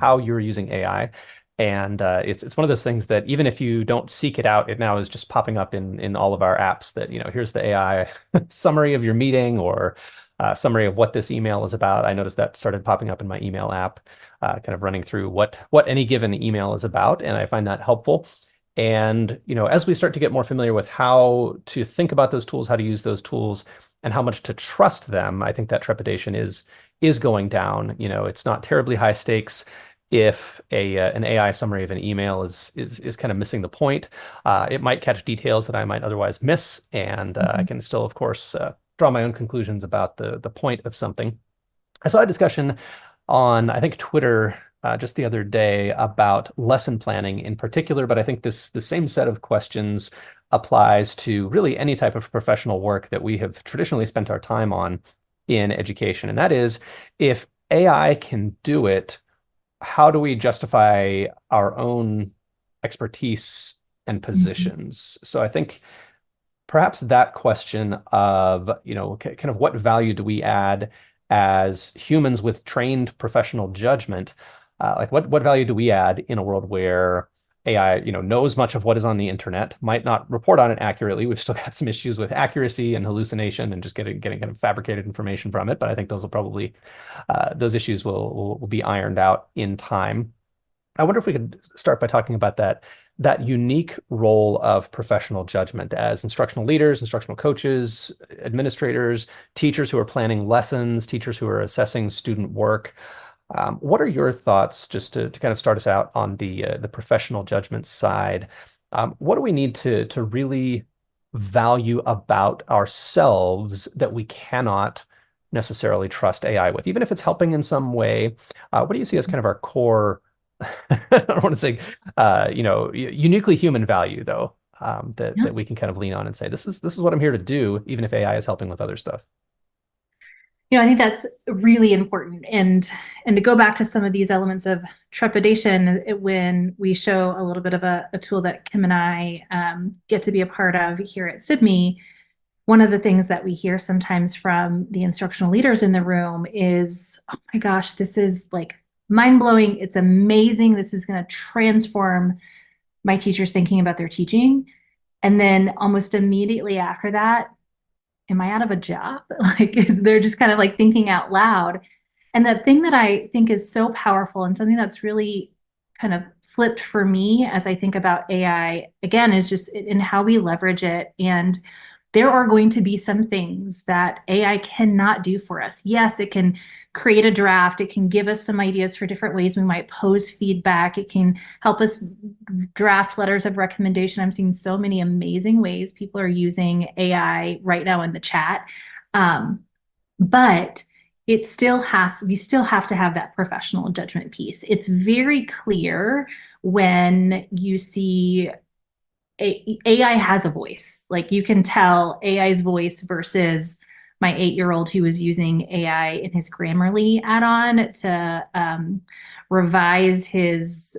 how you're using AI. And it's one of those things that even if you don't seek it out, it now is just popping up in all of our apps that, here's the AI summary of your meeting, or summary of what this email is about. I noticed that started popping up in my email app, kind of running through what any given email is about, and I find that helpful. And as we start to get more familiar with how to think about those tools, how to use those tools, and how much to trust them, I think that trepidation is going down. It's not terribly high stakes if an AI summary of an email is kind of missing the point. It might catch details that I might otherwise miss, and I can still, of course, draw my own conclusions about the point of something. I saw a discussion on, I think, Twitter just the other day about lesson planning in particular, but I think the same set of questions applies to really any type of professional work that we have traditionally spent our time on in education. And that is, if AI can do it, how do we justify our own expertise and positions? So I think perhaps that question of, kind of what value do we add as humans with trained professional judgment? Like what value do we add in a world where AI, knows much of what is on the internet, might not report on it accurately. We've still got some issues with accuracy and hallucination and just getting kind of fabricated information from it. But I think those will probably, those issues will be ironed out in time. I wonder if we could start by talking about that unique role of professional judgment as instructional leaders, instructional coaches, administrators, teachers who are planning lessons, teachers who are assessing student work. What are your thoughts, just to kind of start us out on the professional judgment side? What do we need to really value about ourselves that we cannot necessarily trust AI with, even if it's helping in some way? What do you see as kind of our core, I don't want to say, uniquely human value, though, that we can kind of lean on and say, this is what I'm here to do, even if AI is helping with other stuff? I think that's really important. And to go back to some of these elements of trepidation, when we show a little bit of a tool that Kim and I get to be a part of here at SIBME, one of the things that we hear sometimes from the instructional leaders in the room is, oh my gosh, this is like mind-blowing. It's amazing. This is going to transform my teachers thinking about their teaching. And then almost immediately after that, am I out of a job? Like, they're just kind of like thinking out loud. And the thing that I think is so powerful and something that's really kind of flipped for me as I think about AI, again, is just in how we leverage it. And there are going to be some things that AI cannot do for us. Yes, it can create a draft. It can give us some ideas for different ways we might pose feedback. It can help us draft letters of recommendation. I'm seeing so many amazing ways people are using AI right now in the chat. But we still have to have that professional judgment piece. It's very clear when you see AI has a voice. Like, you can tell AI's voice versus my 8-year-old who was using AI in his Grammarly add-on to revise his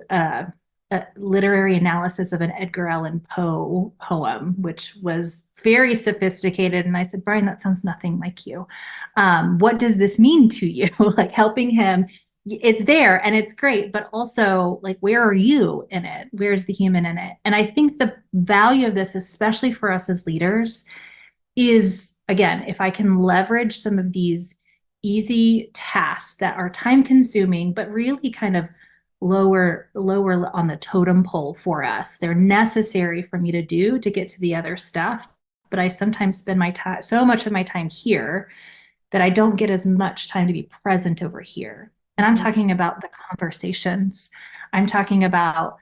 literary analysis of an Edgar Allan Poe poem, which was very sophisticated. And I said, Brian, that sounds nothing like you. What does this mean to you? Like, helping him. It's there and it's great, but also, like, where are you in it? Where's the human in it? And I think the value of this, especially for us as leaders, is, again, if I can leverage some of these easy tasks that are time consuming, but really kind of lower on the totem pole for us. They're necessary for me to do to get to the other stuff. But I sometimes spend so much of my time here that I don't get as much time to be present over here. And I'm talking about the conversations. I'm talking about,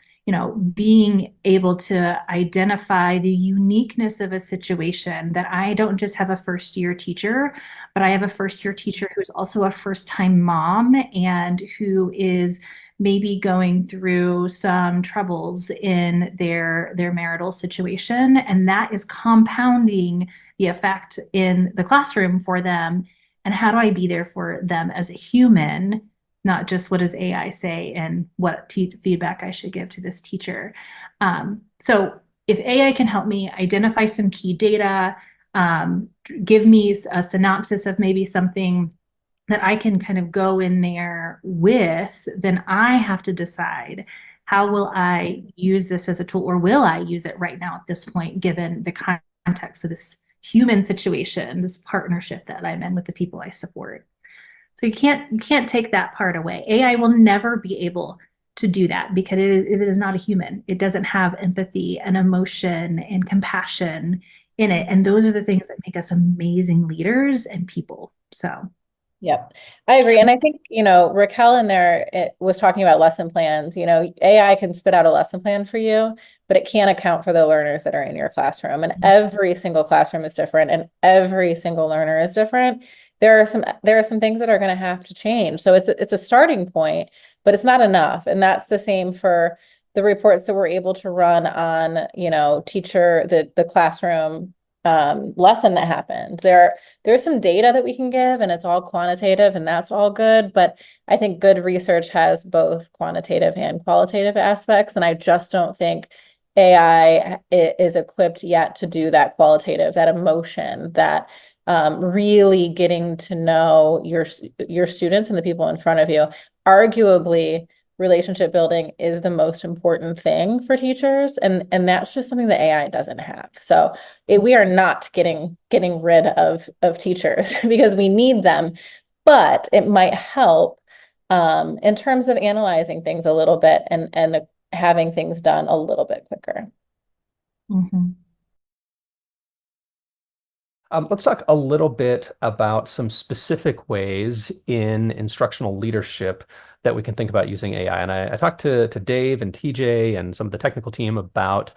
being able to identify the uniqueness of a situation, that I don't just have a first-year teacher, but I have a first-year teacher who's also a first-time mom and who is maybe going through some troubles in their marital situation. And that is compounding the effect in the classroom for them. And how do I be there for them as a human, not just what does AI say and what feedback I should give to this teacher. So if AI can help me identify some key data, give me a synopsis of maybe something that I can kind of go in there with, then I have to decide, how will I use this as a tool, or will I use it right now at this point, given the context of this human situation, this partnership that I'm in with the people I support. So you can't take that part away. AI will never be able to do that because it is not a human. It doesn't have empathy and emotion and compassion in it. And those are the things that make us amazing leaders and people. So Yep, I agree. And I think, Raquel in there was talking about lesson plans. AI can spit out a lesson plan for you, but it can't account for the learners that are in your classroom. And every single classroom is different, and every single learner is different. There are some things that are going to have to change. So it's a starting point, but it's not enough. And that's the same for the reports that we're able to run on, the classroom lesson that happened. There's some data that we can give, and it's all quantitative, and that's all good. But I think good research has both quantitative and qualitative aspects. And I just don't think AI is equipped yet to do that qualitative, that emotion, that really getting to know your students and the people in front of you. Arguably, relationship building is the most important thing for teachers, and that's just something that AI doesn't have. So we are not getting rid of teachers because we need them, but it might help in terms of analyzing things a little bit and having things done a little bit quicker. mm-hmm. Let's talk a little bit about some specific ways in instructional leadership that we can think about using AI. And I talked to Dave and TJ and some of the technical team about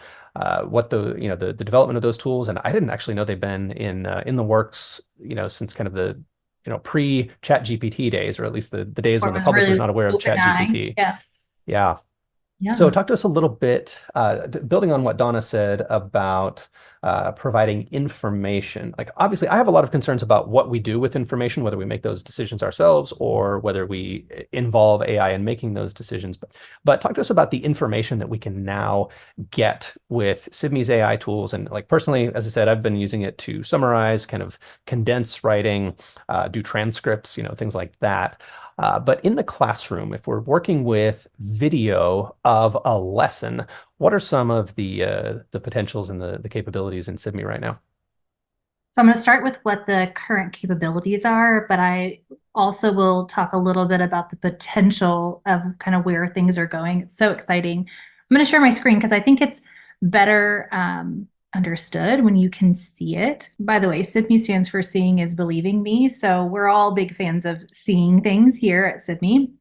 what the development of those tools. And I didn't actually know they've been in the works, since kind of the pre-Chat GPT days, or at least the days when the public was not aware of Chat GPT. Yeah. Yeah. Yeah. So talk to us a little bit, building on what Donna said about providing information. Like, obviously, I have a lot of concerns about what we do with information, whether we make those decisions ourselves or whether we involve AI in making those decisions. But talk to us about the information that we can now get with SIBME's AI tools. And like personally, as I said, I've been using it to summarize, kind of condense writing, do transcripts, things like that. But in the classroom, if we're working with video of a lesson, what are some of the potentials and the capabilities in SIBME right now? So I'm going to start with what the current capabilities are, but I also will talk a little bit about the potential of kind of where things are going. It's so exciting. I'm going to share my screen because I think it's better understood when you can see it. By the way, SIBME stands for Seeing is Believing Me. So we're all big fans of seeing things here at SIBME.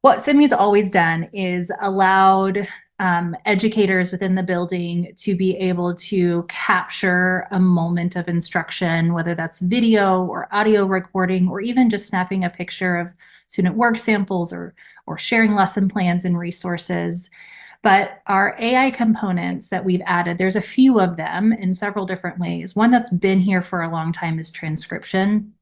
What SIBME's always done is allowed educators within the building to be able to capture a moment of instruction, whether that's video or audio recording, or even just snapping a picture of student work samples or sharing lesson plans and resources. But our AI components that we've added, there's a few of them in several different ways. One that's been here for a long time is transcription.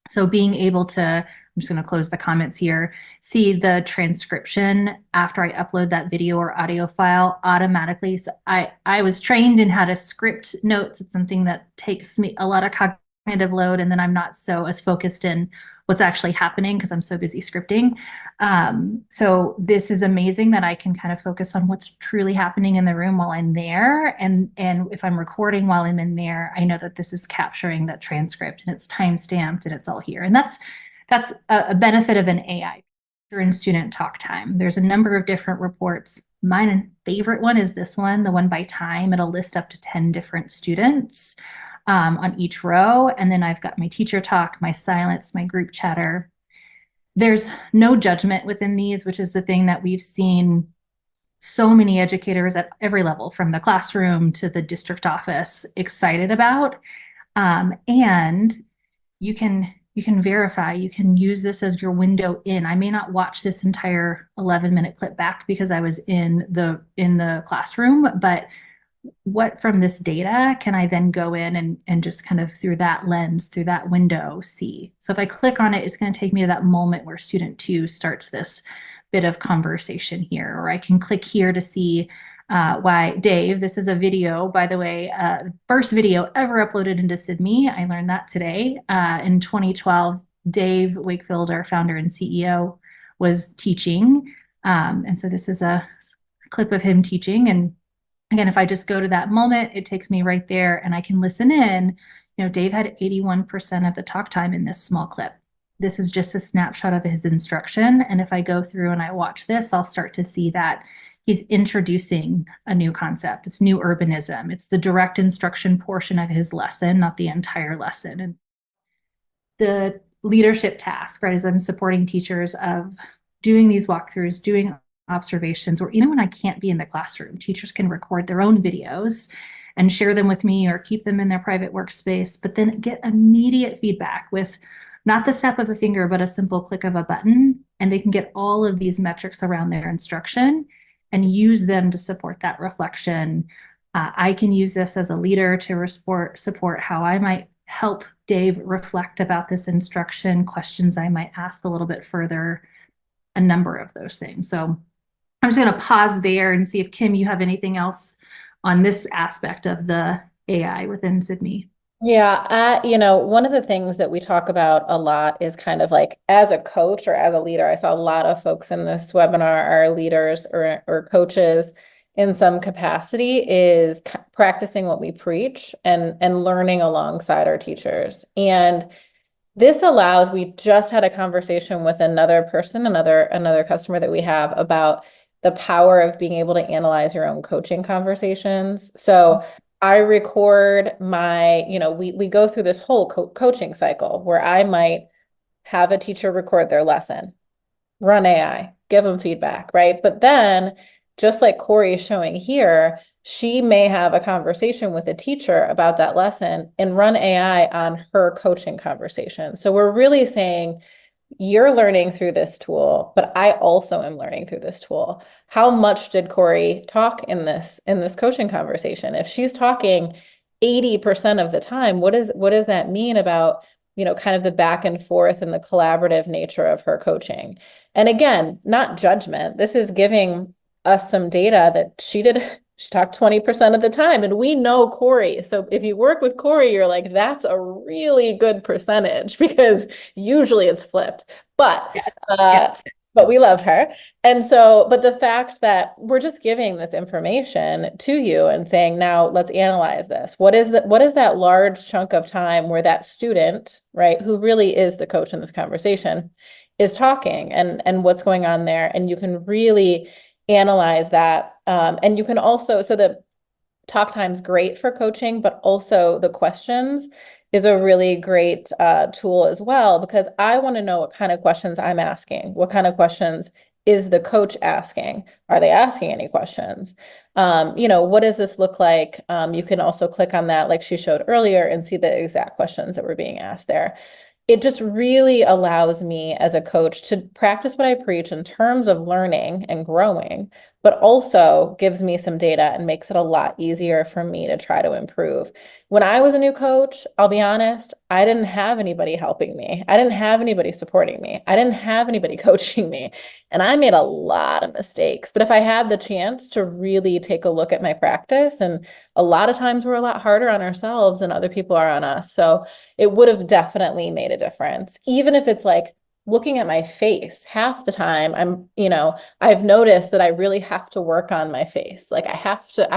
So being able to, I'm just going to close the comments here, see the transcription after I upload that video or audio file automatically. So I was trained in how to script notes. It's something that takes me a lot of cognitive load, and then I'm not so as focused in what's actually happening because I'm so busy scripting. So this is amazing that I can kind of focus on what's truly happening in the room while I'm there. And if I'm recording while I'm in there, I know that this is capturing that transcript and it's time stamped and it's all here. And that's a benefit of an AI during student talk time. There's a number of different reports. My favorite one is this one, the one by time. It'll list up to 10 different students on each row. And then I've got my teacher talk, my silence, my group chatter. There's no judgment within these, which is the thing that we've seen so many educators at every level, from the classroom to the district office, excited about. And you can verify, you can use this as your window in. I may not watch this entire 11-minute clip back because I was in the classroom, but what from this data can I then go in and just kind of through that lens, through that window, see? So if I click on it, it's going to take me to that moment where student 2 starts this bit of conversation here. Or I can click here to see why Dave, this is a video, by the way, first video ever uploaded into SIBME. I learned that today in 2012. Dave Wakefield, our founder and CEO, was teaching. And so this is a clip of him teaching. And again, if I just go to that moment, it takes me right there and I can listen in. Dave had 81% of the talk time in this small clip. This is just a snapshot of his instruction. And if I go through and I watch this, I'll start to see that he's introducing a new concept. It's new urbanism. It's the direct instruction portion of his lesson, not the entire lesson. And the leadership task, right, as I'm supporting teachers of doing these walkthroughs, doing observations, or even when I can't be in the classroom, teachers can record their own videos and share them with me or keep them in their private workspace, but then get immediate feedback with not the snap of a finger, but a simple click of a button. And they can get all of these metrics around their instruction and use them to support that reflection. I can use this as a leader to support how I might help Dave reflect about this instruction, questions I might ask a little bit further, a number of those things. So I'm just going to pause there and see if, Kim, you have anything else on this aspect of the AI within SIDME. Yeah, one of the things that we talk about a lot is kind of like as a coach or as a leader. I saw a lot of folks in this webinar are leaders or coaches in some capacity, is practicing what we preach and learning alongside our teachers. And this allows, we just had a conversation with another person, another customer that we have about the power of being able to analyze your own coaching conversations. So I record my, we go through this whole coaching cycle where I might have a teacher record their lesson, run AI, give them feedback, right? But then, just like Cory is showing here, she may have a conversation with a teacher about that lesson and run AI on her coaching conversation. So we're really saying, you're learning through this tool, but I also am learning through this tool. How much did Cory talk in this coaching conversation? If she's talking 80% of the time, what does that mean about, kind of the back and forth and the collaborative nature of her coaching? And again, not judgment. This is giving us some data that she talked 20% of the time, and we know Cory. So if you work with Cory, you're like, that's a really good percentage, because usually it's flipped. But but we love her. And so, but the fact that we're just giving this information to you and saying, now let's analyze this. What is that large chunk of time where that student, right, who really is the coach in this conversation, is talking and what's going on there? And you can really analyze that. And you can also, so the talk time's great for coaching, but also the questions is a really great tool as well, because I want to know what kind of questions I'm asking. What kind of questions is the coach asking? Are they asking any questions? What does this look like? You can also click on that, like she showed earlier, and see the exact questions that were being asked there. It just really allows me as a coach to practice what I preach in terms of learning and growing, but also gives me some data and makes it a lot easier for me to try to improve. When I was a new coach, I'll be honest, I didn't have anybody helping me. I didn't have anybody supporting me. I didn't have anybody coaching me. And I made a lot of mistakes. But if I had the chance to really take a look at my practice, and a lot of times we're a lot harder on ourselves than other people are on us. So it would have definitely made a difference. Even if it's like looking at my face, half the time I've noticed that I really have to work on my face. Like I have to,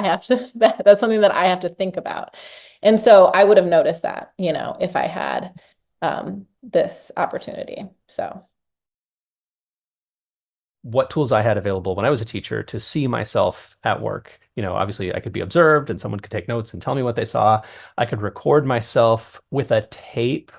that's something that I have to think about. And so I would have noticed that, if I had this opportunity. So what tools I had available when I was a teacher to see myself at work. Obviously I could be observed and someone could take notes and tell me what they saw. I could record myself with a tape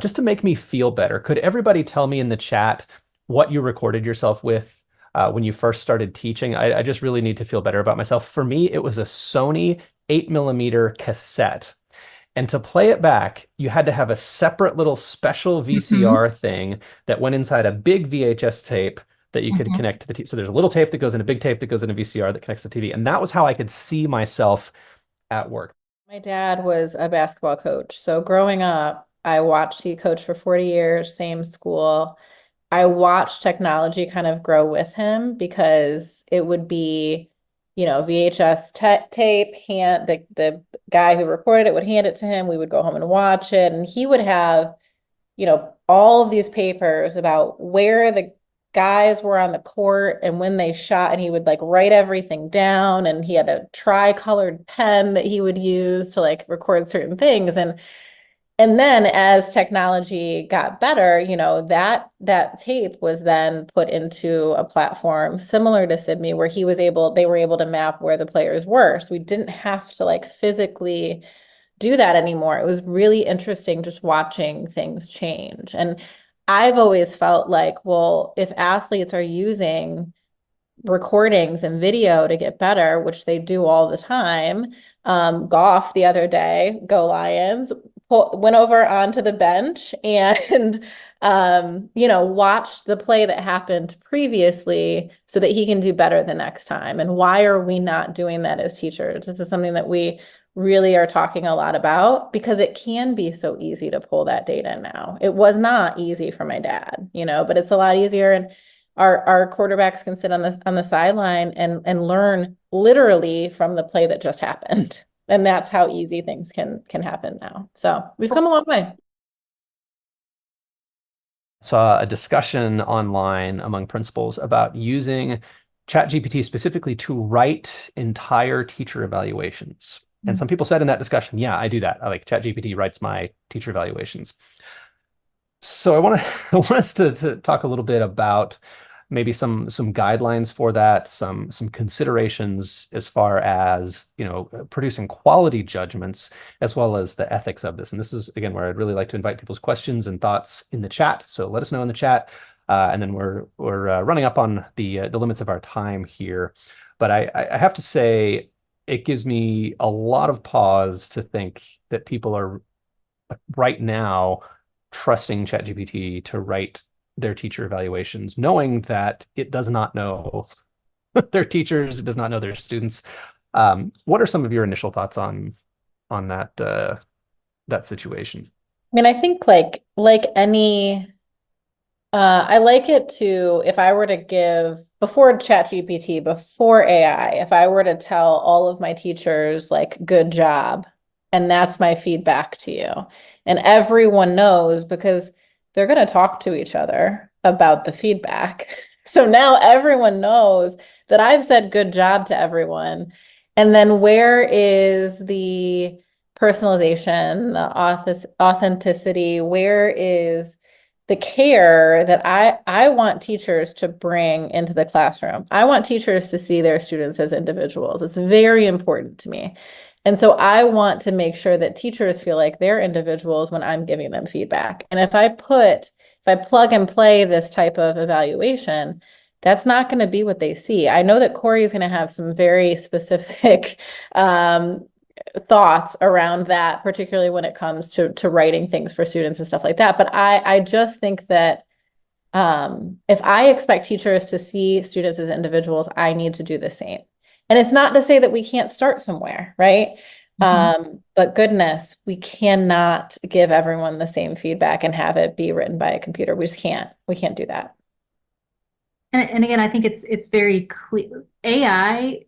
just to make me feel better. Could everybody tell me in the chat what you recorded yourself with when you first started teaching? I just really need to feel better about myself. For me, it was a Sony 8mm cassette. And to play it back, you had to have a separate little special VCR thing that went inside a big VHS tape that you could connect to the TV. So there's a little tape that goes in a big tape that goes in a VCR that connects to the TV. And that was how I could see myself at work. My dad was a basketball coach. So growing up, he coached for 40 years, same school. I watched technology kind of grow with him, because it would be, VHS tape, the guy who recorded it would hand it to him. We would go home and watch it. And he would have, all of these papers about where the guys were on the court and when they shot, and he would like write everything down, and he had a tri-colored pen that he would use to like record certain things. And then as technology got better, that tape was then put into a platform similar to SIBME where they were able to map where the players were. So we didn't have to like physically do that anymore. It was really interesting just watching things change. And I've always felt like, well, if athletes are using recordings and video to get better, which they do all the time, golf the other day, go Lions, went over onto the bench and watched the play that happened previously so that he can do better the next time. And why are we not doing that as teachers? This is something that we really are talking a lot about because it can be so easy to pull that data now. It was not easy for my dad, but it's a lot easier. And our quarterbacks can sit on the sideline and learn literally from the play that just happened. And that's how easy things can happen now. So we've come a long way. Saw a discussion online among principals about using ChatGPT specifically to write entire teacher evaluations. And some people said in that discussion, yeah, I do that. I like ChatGPT writes my teacher evaluations. So I want us to talk a little bit about maybe some guidelines for that, some considerations as far as producing quality judgments, as well as the ethics of this. And this is again where I'd really like to invite people's questions and thoughts in the chat. So let us know in the chat, and then we're running up on the limits of our time here. But I have to say, it gives me a lot of pause to think that people are right now trusting ChatGPT to write their teacher evaluations, knowing that it does not know their teachers, it does not know their students. What are some of your initial thoughts on that situation? I mean, I think like any, I like it to, if I were to give, before ChatGPT, before AI, if I were to tell all of my teachers like, good job, and that's my feedback to you. And everyone knows because they're going to talk to each other about the feedback. So now everyone knows that I've said good job to everyone. And then where is the personalization, the authenticity? Where is the care that I want teachers to bring into the classroom? I want teachers to see their students as individuals. It's very important to me. And so I want to make sure that teachers feel like they're individuals when I'm giving them feedback. And if I plug and play this type of evaluation, that's not going to be what they see. I know that Cory is going to have some very specific thoughts around that, particularly when it comes to writing things for students and stuff like that. But I just think that if I expect teachers to see students as individuals, I need to do the same. And it's not to say that we can't start somewhere, right? But goodness, we cannot give everyone the same feedback and have it be written by a computer. We just can't. We can't do that. And again, I think it's very clear. AI,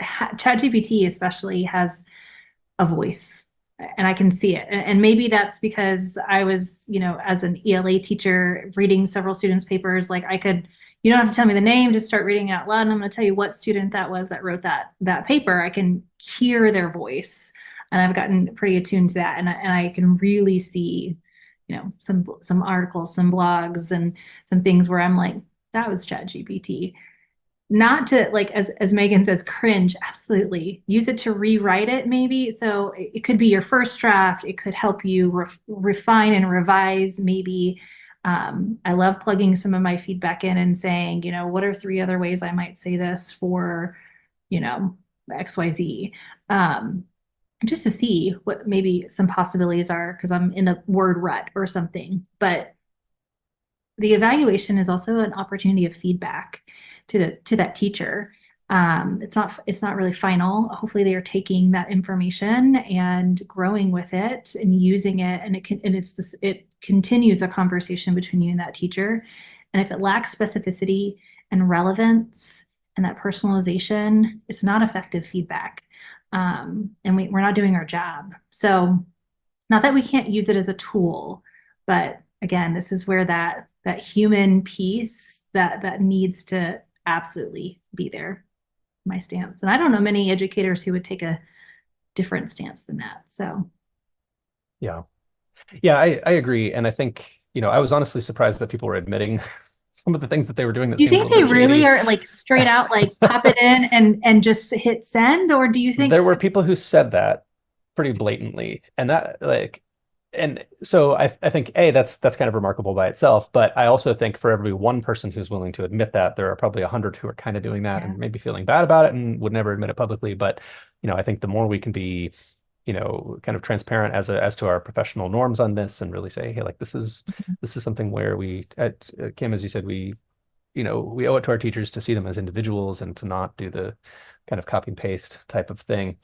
ChatGPT especially, has a voice, and I can see it. And maybe that's because I was, as an ELA teacher reading several students' papers, like you don't have to tell me the name, just start reading out loud, and I'm going to tell you what student that was that wrote that paper. I can hear their voice, and I've gotten pretty attuned to that, and I can really see, some articles, some blogs, and some things where I'm like, that was ChatGPT. Not to, like, as Megan says, cringe. Absolutely, use it to rewrite it, maybe. So it could be your first draft. It could help you refine and revise, maybe. I love plugging some of my feedback in and saying, what are 3 other ways I might say this for, XYZ, just to see what maybe some possibilities are, because I'm in a word rut or something. But the evaluation is also an opportunity of feedback to that teacher. It's not really final. Hopefully they are taking that information and growing with it and using it, and it continues a conversation between you and that teacher. And if it lacks specificity and relevance and that personalization, it's not effective feedback. And we're not doing our job. So not that we can't use it as a tool, but again, this is where that human piece that needs to absolutely be there, my stance. And I don't know many educators who would take a different stance than that. So Yeah. Yeah, I agree. And I think, I was honestly surprised that people were admitting some of the things that they were doing that do you seemed a think little they bit really shady. are like straight out like pop it in and just hit send? Or do you think There were people who said that pretty blatantly. And that like, and so I think that's kind of remarkable by itself. But I also think for every one person who's willing to admit that, there are probably 100 who are kind of doing that yeah. and maybe feeling bad about it and would never admit it publicly. But I think the more we can be kind of transparent as to our professional norms on this and really say, hey, like this is something where we at Kim, as you said, we owe it to our teachers to see them as individuals and to not do the kind of copy and paste type of thing.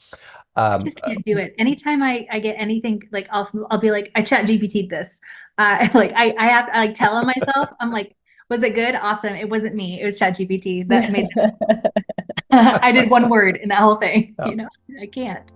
I just can't do it. Anytime I get anything like I'll be like, I chat GPT'd this. Like I like telling myself, I'm like, was it good? Awesome. It wasn't me. It was chat GPT that made it. I did one word in that whole thing. Oh, I can't.